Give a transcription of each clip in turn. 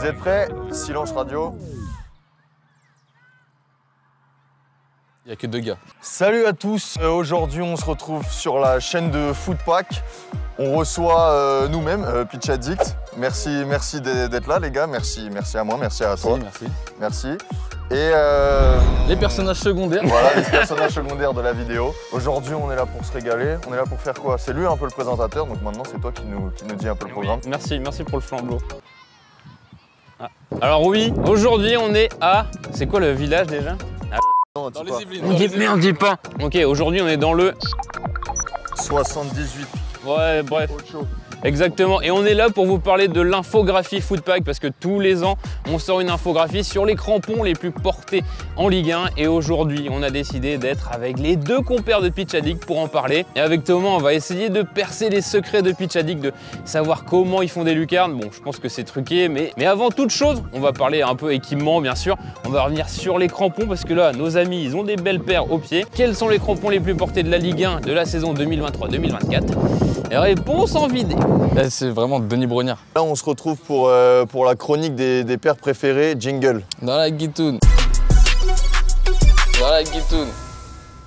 Vous êtes prêts? Silence radio. Il n'y a que 2 gars. Salut à tous, aujourd'hui on se retrouve sur la chaîne de Footpack. On reçoit nous-mêmes, Pitch Addict. Merci d'être là les gars, merci à moi, merci à toi. Merci. Et les personnages secondaires. Voilà, les personnages secondaires de la vidéo. Aujourd'hui on est là pour se régaler, on est là pour faire quoi? C'est lui un peu le présentateur, donc maintenant c'est toi qui nous dis un peu le programme. Merci pour le flambeau. Ah. Alors oui, aujourd'hui on est à... C'est quoi le village déjà? Non, dans les Yvelines. Merde, dis pas. Ok, aujourd'hui on est dans le 78. Ouais, bref. Exactement, et on est là pour vous parler de l'infographie Footpack parce que tous les ans, on sort une infographie sur les crampons les plus portés en Ligue 1 et aujourd'hui, on a décidé d'être avec les 2 compères de Pitch Addict pour en parler. Et avec Thomas, on va essayer de percer les secrets de Pitch Addict, de savoir comment ils font des lucarnes. Bon, je pense que c'est truqué, mais avant toute chose, on va parler un peu équipement, bien sûr. On va revenir sur les crampons parce que là, nos amis, ils ont des belles paires aux pieds. Quels sont les crampons les plus portés de la Ligue 1 de la saison 2023-2024? Et réponse en vidéo. C'est vraiment Denis Brognard. Là, on se retrouve pour la chronique des paires préférées, jingle. Dans la guitoune. Dans la guitoune.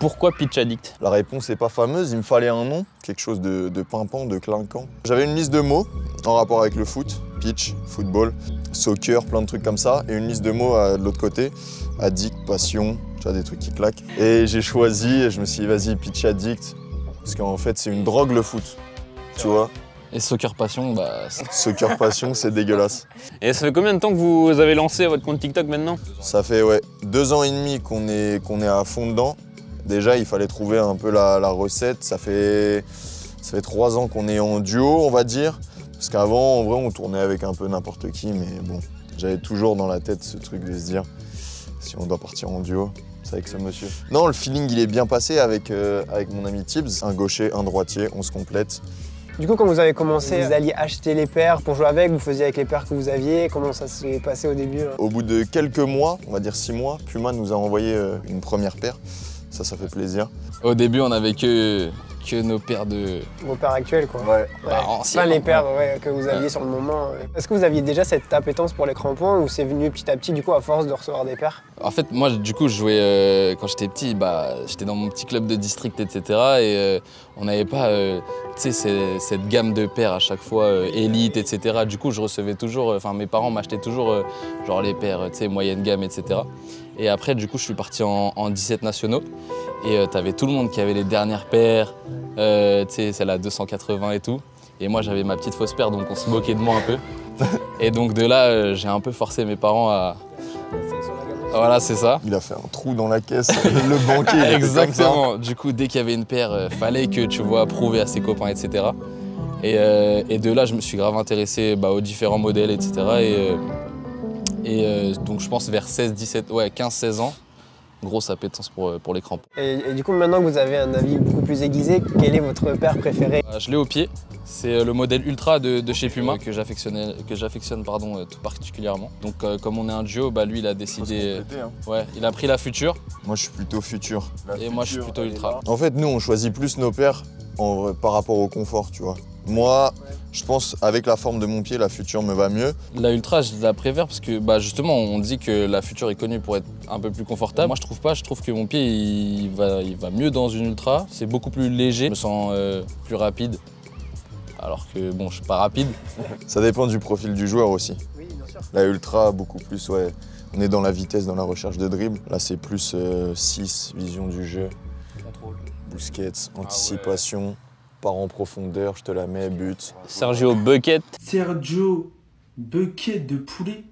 Pourquoi Pitch Addict? La réponse n'est pas fameuse, il me fallait un nom, quelque chose de pimpant, de clinquant. J'avais une liste de mots en rapport avec le foot, pitch, football, soccer, plein de trucs comme ça, et une liste de mots de l'autre côté, addict, passion, tu vois, des trucs qui claquent. Et j'ai choisi, et je me suis dit, vas-y, Pitch Addict, parce qu'en fait, c'est une drogue le foot, tu vois. Et Soccer Passion, bah... Soccer Passion, c'est dégueulasse. Et ça fait combien de temps que vous avez lancé votre compte TikTok maintenant? Ça fait 2 ans et demi qu'on est à fond dedans. Déjà, il fallait trouver un peu la recette. Ça fait 3 ans qu'on est en duo, on va dire. Parce qu'avant, en vrai, on tournait avec un peu n'importe qui. Mais bon, j'avais toujours dans la tête ce truc de se dire, si on doit partir en duo, c'est avec ce monsieur. Non, le feeling, il est bien passé avec mon ami Tibbs. Un gaucher, un droitier, on se complète. Du coup, quand vous avez commencé, vous alliez acheter les paires pour jouer avec, vous faisiez avec les paires que vous aviez, comment ça s'est passé au début? Au bout de quelques mois, on va dire 6 mois, Puma nous a envoyé une première paire. Ça fait plaisir. Au début, on avait que nos paires de... Vos paires actuelles, quoi. Ouais. Pas les paires que vous aviez sur le moment. Est-ce que vous aviez déjà cette appétence pour les crampons ou c'est venu petit à petit, du coup, à force de recevoir des paires? En fait, moi, du coup, je jouais... quand j'étais petit, j'étais dans mon petit club de district, etc. Et on n'avait pas, tu sais, cette gamme de paires à chaque fois, élite, etc. Du coup, je recevais toujours... Enfin, mes parents m'achetaient toujours, genre, les paires, tu sais, moyenne gamme, etc. Et après, du coup, je suis parti en 17 nationaux. Et t'avais tout le monde qui avait les dernières paires, tu sais, celle à 280 et tout. Et moi, j'avais ma petite fausse paire, donc on se moquait de moi un peu. Et donc de là, j'ai un peu forcé mes parents à... Voilà, c'est ça. Il a fait un trou dans la caisse, le banquier. Exactement. Du coup, dès qu'il y avait une paire, fallait que, tu vois, prouver à ses copains, etc. Et de là, je me suis grave intéressé aux différents modèles, etc. Et donc, je pense vers 16, 17, ouais, 15, 16 ans. Grosse appétence pour les crampons. Et du coup, maintenant que vous avez un avis beaucoup plus aiguisé, quelle est votre paire préférée? Je l'ai au pied. C'est le modèle Ultra de chez Puma que j'affectionne tout particulièrement. Donc comme on est un duo, lui il a décidé... Ouais, il a pris la Future. Moi je suis plutôt Future. Moi je suis plutôt Ultra. En fait, nous on choisit plus nos paires par rapport au confort, tu vois. Moi, je pense avec la forme de mon pied, la Future me va mieux. La Ultra, je la préfère parce que justement, on dit que la Future est connue pour être un peu plus confortable. Moi, je trouve pas. Je trouve que mon pied, il va mieux dans une Ultra. C'est beaucoup plus léger. Je me sens plus rapide. Alors que bon, je suis pas rapide. Ça dépend du profil du joueur aussi. Oui, bien sûr. La Ultra, beaucoup plus, ouais. On est dans la vitesse, dans la recherche de dribble. Là, c'est plus 6, vision du jeu. Contrôle. Bousquet, anticipation. Part en profondeur, je te la mets, but. Sergio Bucket. Sergio Bucket de poulet.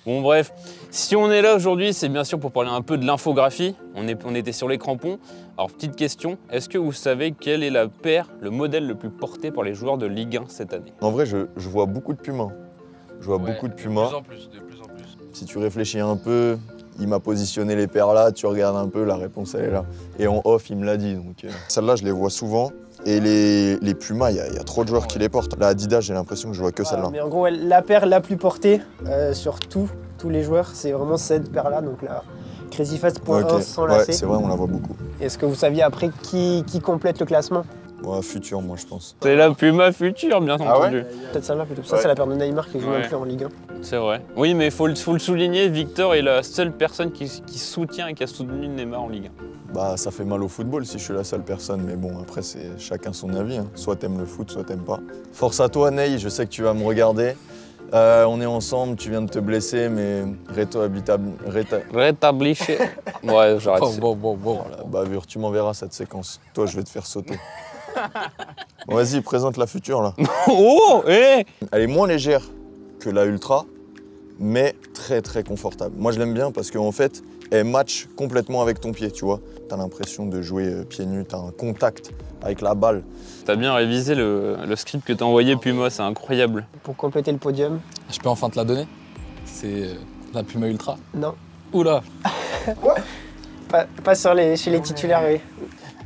Bon bref, si on est là aujourd'hui, c'est bien sûr pour parler un peu de l'infographie. On était sur les crampons. Alors petite question, est-ce que vous savez quelle est la paire, le modèle le plus porté par les joueurs de Ligue 1 cette année? En vrai, je vois beaucoup de Puma. Je vois beaucoup de Puma. De plus en plus. Si tu réfléchis un peu, il m'a positionné les paires là, tu regardes un peu, la réponse elle est là. Et en off, il me l'a dit. Donc celle-là, je les vois souvent. Et les Pumas, il y a trop de joueurs qui les portent. La Adidas, j'ai l'impression que je vois que celle-là. Mais en gros, la paire la plus portée sur tous les joueurs, c'est vraiment cette paire-là, donc la Crazy Fast.1 sans lacet. Ouais, c'est vrai, on la voit beaucoup. Est-ce que vous saviez après qui complète le classement? Ouais, futur, moi, je pense. C'est la Puma future, bien Ah ouais entendu. Peut-être celle-là plutôt. Ça, Ouais. c'est la paire de Neymar qui joue Ouais. même plus en Ligue 1. C'est vrai. Oui, mais il faut le souligner, Victor est la seule personne qui soutient et qui a soutenu Neymar en Ligue 1. Bah, ça fait mal au football si je suis la seule personne, mais bon, après, c'est chacun son avis. Hein. Soit t'aimes le foot, soit t'aimes pas. Force à toi, Ney, je sais que tu vas me regarder. On est ensemble, tu viens de te blesser, mais Rétabliché. Ouais, j'arrête. Bon. La bavure, tu m'enverras cette séquence. Toi, je vais te faire sauter. Bon, vas-y, présente la future, là. Oh, eh Elle est moins légère que la Ultra, mais très très confortable. Moi je l'aime bien parce qu'en fait, elle match complètement avec ton pied, tu vois. T'as l'impression de jouer pieds nus, t'as un contact avec la balle. T'as bien révisé le script que t'as envoyé Puma, c'est incroyable. Pour compléter le podium, Je peux enfin te la donner. C'est la Puma Ultra. non. Oula. Pas chez les titulaires, oui.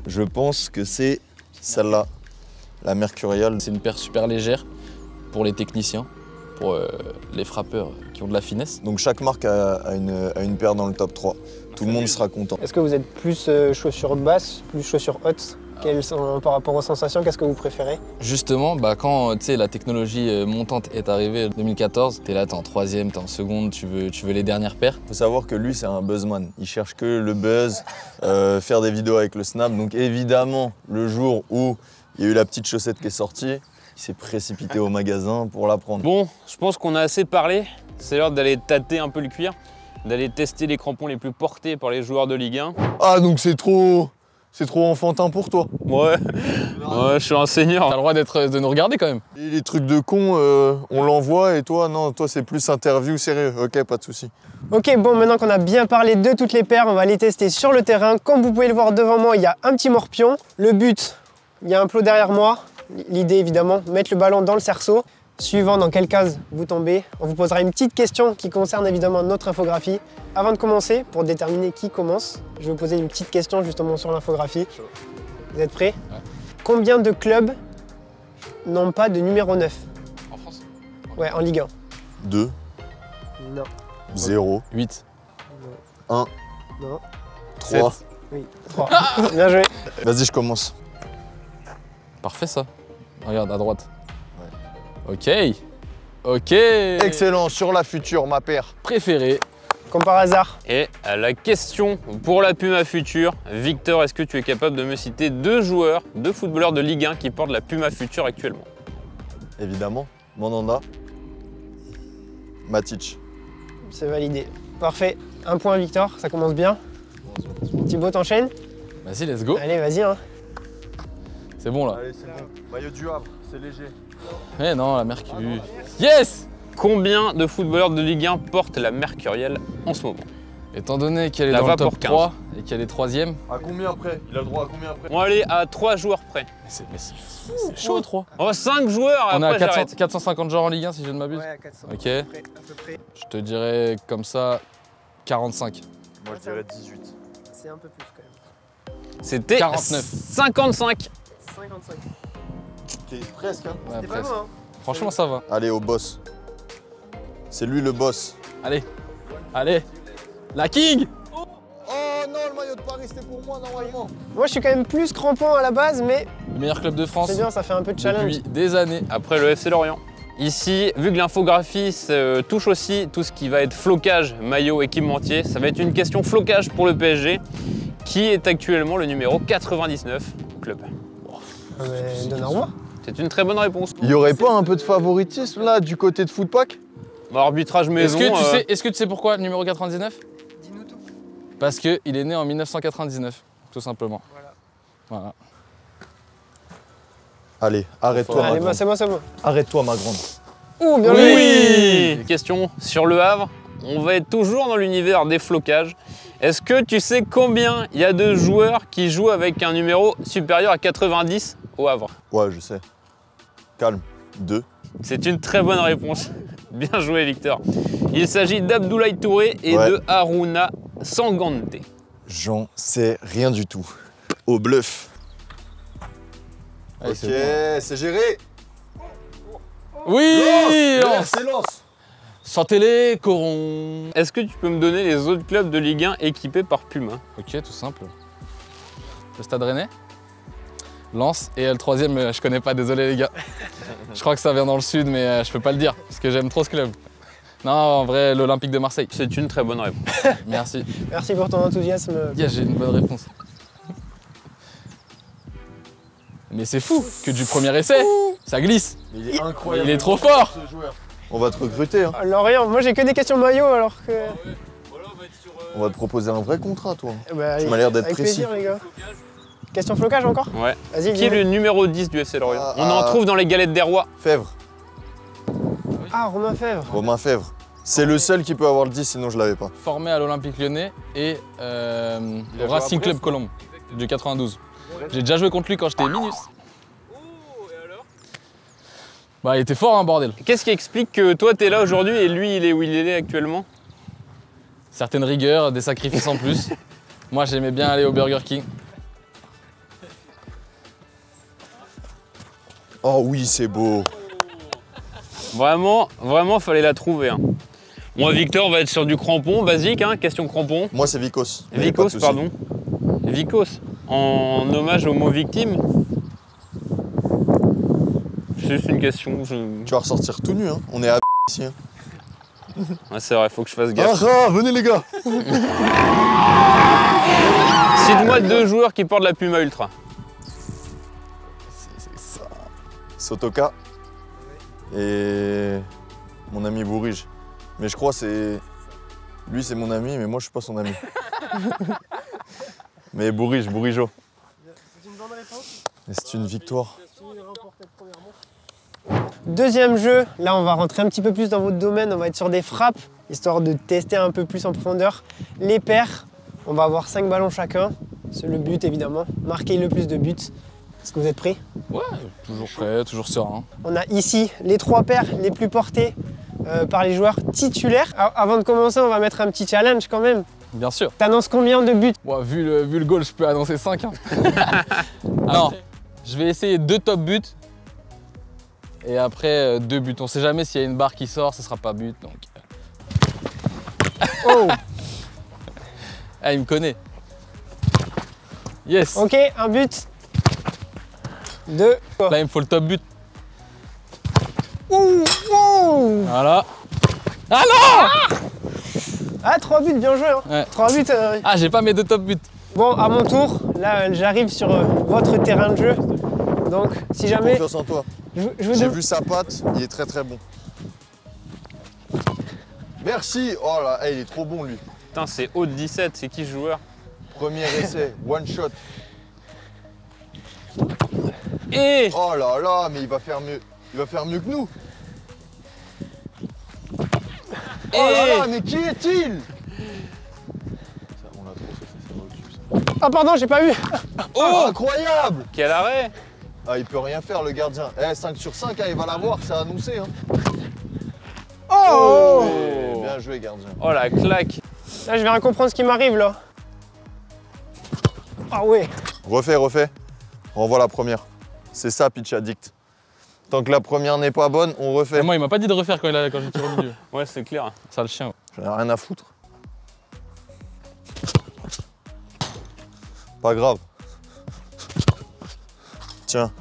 Je pense que c'est celle-là, la Mercurial. C'est une paire super légère pour les techniciens, pour les frappeurs qui ont de la finesse. Donc chaque marque a une paire dans le top 3. Tout le monde sera content. Est-ce que vous êtes plus chaussures basses, plus chaussures hautes? Par rapport aux sensations, qu'est-ce que vous préférez? Justement, quand la technologie montante est arrivée en 2014, t'es là, t'es en troisième, t'es en seconde, tu veux les dernières paires. Faut savoir que lui, c'est un buzzman. Il cherche que le buzz, faire des vidéos avec le snap. Donc évidemment, le jour où il y a eu la petite chaussette qui est sortie, il s'est précipité au magasin pour la prendre. Bon, je pense qu'on a assez parlé. C'est l'heure d'aller tâter un peu le cuir, d'aller tester les crampons les plus portés par les joueurs de Ligue 1. Ah, donc c'est trop enfantin pour toi. Ouais, je suis un T'as senior. le droit de nous regarder quand même. Et les trucs de con, on l'envoie et toi, non, toi c'est plus interview sérieux. Ok, pas de souci. Ok, bon, maintenant qu'on a bien parlé de toutes les paires, on va les tester sur le terrain. Comme vous pouvez le voir devant moi, il y a un petit morpion. Le but, il y a un plot derrière moi. L'idée, évidemment, mettre le ballon dans le cerceau. Suivant dans quelle case vous tombez, on vous posera une petite question qui concerne évidemment notre infographie. Avant de commencer, pour déterminer qui commence, je vais vous poser une petite question justement sur l'infographie. Vous êtes prêts? Ouais. Combien de clubs n'ont pas de numéro 9? En France? Ouais, en Ligue 2, 1. Non. 0, 8. 1, Non. 3. Oui. 3. Bien joué. Vas-y, je commence. Parfait ça. Regarde à droite. Ok. Ok. Excellent, sur la future, ma paire. Préféré. Comme par hasard. Et la question pour la Puma future. Victor, est-ce que tu es capable de me citer 2 joueurs, 2 footballeurs de Ligue 1 qui portent la Puma future actuellement? Évidemment, Mandanda, Matic. C'est validé. Parfait. Un point Victor, ça commence bien. Thibaut, t'enchaînes? Vas-y, let's go. Allez, vas-y. Hein. C'est bon là. Allez, c'est bon. Maillot du Havre, c'est léger. Eh non, la Mercure. Yes. Combien de footballeurs de Ligue 1 portent la Mercurielle en ce moment? Étant donné qu'elle est La dans le va top pour 15. 3 et qu'elle est 3ème, À combien après? Il a le droit à combien après? On va aller à 3 joueurs près. c'est chaud 3. Oh, 5 joueurs, On est après à 400 j'arrête. 450 joueurs en Ligue 1 si je ne m'abuse. à 400. Ok. À peu près. Je te dirais comme ça 45. Moi, je dirais 18. C'est un peu plus quand même. C'était 49. 55. 55. T'es presque, hein? Ouais, C'était pas presque. loin, hein. Franchement, ça va. Allez, au boss. C'est lui le boss. Allez. Allez. La King. Oh non, le maillot de Paris, c'était pour moi normalement. Moi, je suis quand même plus crampon à la base, mais Le meilleur club de France c'est bien, ça fait un peu de challenge. depuis des années. Après le FC Lorient. Ici, vu que l'infographie touche aussi tout ce qui va être flocage, maillot, équipementier, ça va être une question flocage pour le PSG, qui est actuellement le numéro 99 au club. Donnarumma. C'est une très bonne réponse. Il y aurait pas un peu de favoritisme là du côté de Footpack? Arbitrage maison. Est-ce que tu sais pourquoi le numéro 99? Dis-nous tout. Parce qu'il est né en 1999, tout simplement. Voilà. Allez, arrête-toi ma Allez, grande. c'est moi. Arrête-toi ma grande. Ouh, bien joué. Oui. Question sur Le Havre. On va être toujours dans l'univers des flocages. Est-ce que tu sais combien il y a de joueurs qui jouent avec un numéro supérieur à 90 au Havre? Ouais, je sais. Calme. 2. C'est une très bonne réponse. Bien joué, Victor. Il s'agit d'Abdoulaye Touré et Ouais. de Haruna Sangante. J'en sais rien du tout. Au bluff. Allez, Ok, c'est c'est géré. bon. Oui. Lance. C'est lance. Sentez-les, Coron. Est-ce que tu peux me donner les autres clubs de Ligue 1 équipés par Puma? Ok, tout simple. Le Stade Rennais, Lens. Et le troisième, je connais pas, désolé les gars. Je crois que ça vient dans le sud, mais je peux pas le dire, parce que j'aime trop ce club. Non, en vrai, l'Olympique de Marseille. C'est une très bonne réponse. Merci. Merci pour ton enthousiasme. Yeah, j'ai une bonne réponse. Mais c'est fou que du premier essai, ça glisse. Il est incroyable. Il est trop fort. Ce joueur. On va te recruter. Hein. Lorient, moi j'ai que des questions maillot alors que. On va te proposer un vrai contrat, toi. Bah, Tu m'as l'air d'être avec précis. plaisir, les gars. Question flocage encore? Ouais. Vas-y, Qui est dis-moi. le numéro 10 du FC Lorient? On en trouve dans les galettes des rois. Fèvre. Ah, Romain Fèvre. Romain Fèvre. C'est le seul qui peut avoir le 10, sinon je l'avais pas. Formé à l'Olympique Lyonnais et au Racing Club Colombe du 92. J'ai déjà joué contre lui quand j'étais minus. Bah, il était fort, hein, bordel. Qu'est-ce qui explique que toi t'es là aujourd'hui et lui il est où il est actuellement? Certaines rigueurs, des sacrifices en plus. Moi, j'aimais bien aller au Burger King. Oh oui, c'est beau. Vraiment, fallait la trouver. Hein. Moi, Victor va être sur du crampon, basique, hein, question crampon. Moi, c'est Vicos. Mais pas de Vicos, souci. pardon. Vicos, en hommage au mot victime. C'est juste une question. Tu vas ressortir tout nu, hein. On est à ici. Hein. Ouais, c'est vrai, faut que je fasse gaffe. Ah, venez les gars. Cite-moi 2 joueurs qui portent la Puma Ultra. C'est ça. Sotoka et mon ami Bourige. Mais je crois que c'est... Lui, c'est mon ami, mais moi, je suis pas son ami. Mais Bourigeau. C'est une bonne réponse. Et c'est une victoire. Deuxième jeu, là on va rentrer un petit peu plus dans votre domaine, on va être sur des frappes, histoire de tester un peu plus en profondeur. Les paires, on va avoir 5 ballons chacun, c'est le but évidemment, marquer le plus de buts. Est-ce que vous êtes prêts? Ouais, toujours prêt, toujours serein. On a ici les 3 paires les plus portées par les joueurs titulaires. Avant de commencer, on va mettre un petit challenge quand même. Bien sûr. T'annonces combien de buts? Bon, vu le goal, je peux annoncer 5. Hein. Non, je vais essayer 2 top buts. Et après, 2 buts. On sait jamais s'il y a une barre qui sort, ce sera pas but. Donc... Oh. Ah, il me connaît. Yes. Ok, un but. 2. Là, il me faut le top but. Ouh, ouh. Voilà. Ah non! Ah, 3 buts, bien joué. Hein. Ouais. 3 buts. Ah, j'ai pas mes 2 top buts. Bon, à mon tour, là j'arrive sur votre terrain de jeu. Donc, si jamais. Confiance en toi. Je vous J'ai demande- vu sa patte, il est très très bon. Merci. Oh là, il est trop bon lui. Putain, c'est haut de 17, c'est qui ce joueur? Premier essai, one shot. Et Oh là là, mais il va faire mieux. Il va faire mieux que nous. Oh là là, mais qui est-il? On l'a trop fait, ça va au-dessus, ça. Ah, pardon, j'ai pas vu. Oh, incroyable! quel arrêt! Ah, il peut rien faire le gardien. 5 sur 5, hein, il va l'avoir, c'est annoncé. Hein. Oh, Bien joué, gardien. Oh la claque! là, je viens de comprendre ce qui m'arrive là. Ah ouais. Refais. Renvoie la première. C'est ça, pitch addict. Tant que la première n'est pas bonne, on refait. Et moi, il m'a pas dit de refaire quand j'ai tiré au milieu. Ouais, c'est clair. Ça le chien. Ouais. J'en ai rien à foutre. Pas grave. Tiens.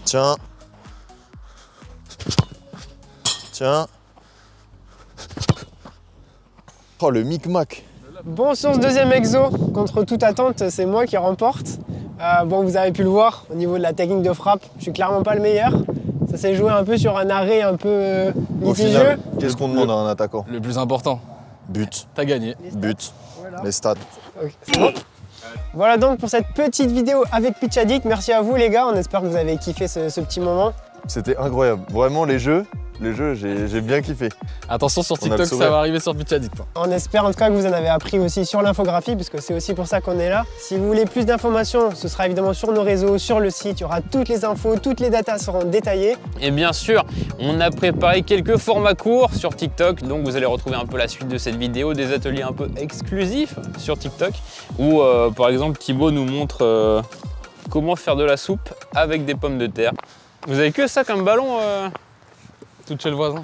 Tiens. Tiens. Oh, le micmac. Bon, sur ce deuxième exo, contre toute attente, c'est moi qui remporte. Bon, vous avez pu le voir, au niveau de la technique de frappe, je suis clairement pas le meilleur. Ça s'est joué un peu sur un arrêt un peu Au litigieux. final, qu'est-ce qu'on demande à un attaquant? Le plus important, But, t'as gagné. but, Voilà. les stats. Ok, c'est bon. Voilà donc pour cette petite vidéo avec Pitch Addict. Merci à vous les gars, on espère que vous avez kiffé ce petit moment. C'était incroyable. Vraiment, les jeux, j'ai bien kiffé. Attention sur On a le TikTok, sourire. ça va arriver sur Pitch Addict. On espère en tout cas que vous en avez appris aussi sur l'infographie, puisque c'est aussi pour ça qu'on est là. Si vous voulez plus d'informations, ce sera évidemment sur nos réseaux, sur le site, il y aura toutes les infos, toutes les datas seront détaillées. Et bien sûr, on a préparé quelques formats courts sur TikTok, donc vous allez retrouver un peu la suite de cette vidéo, des ateliers un peu exclusifs sur TikTok, où par exemple Thibaut nous montre comment faire de la soupe avec des pommes de terre. Vous avez que ça comme ballon Tout chez le voisin.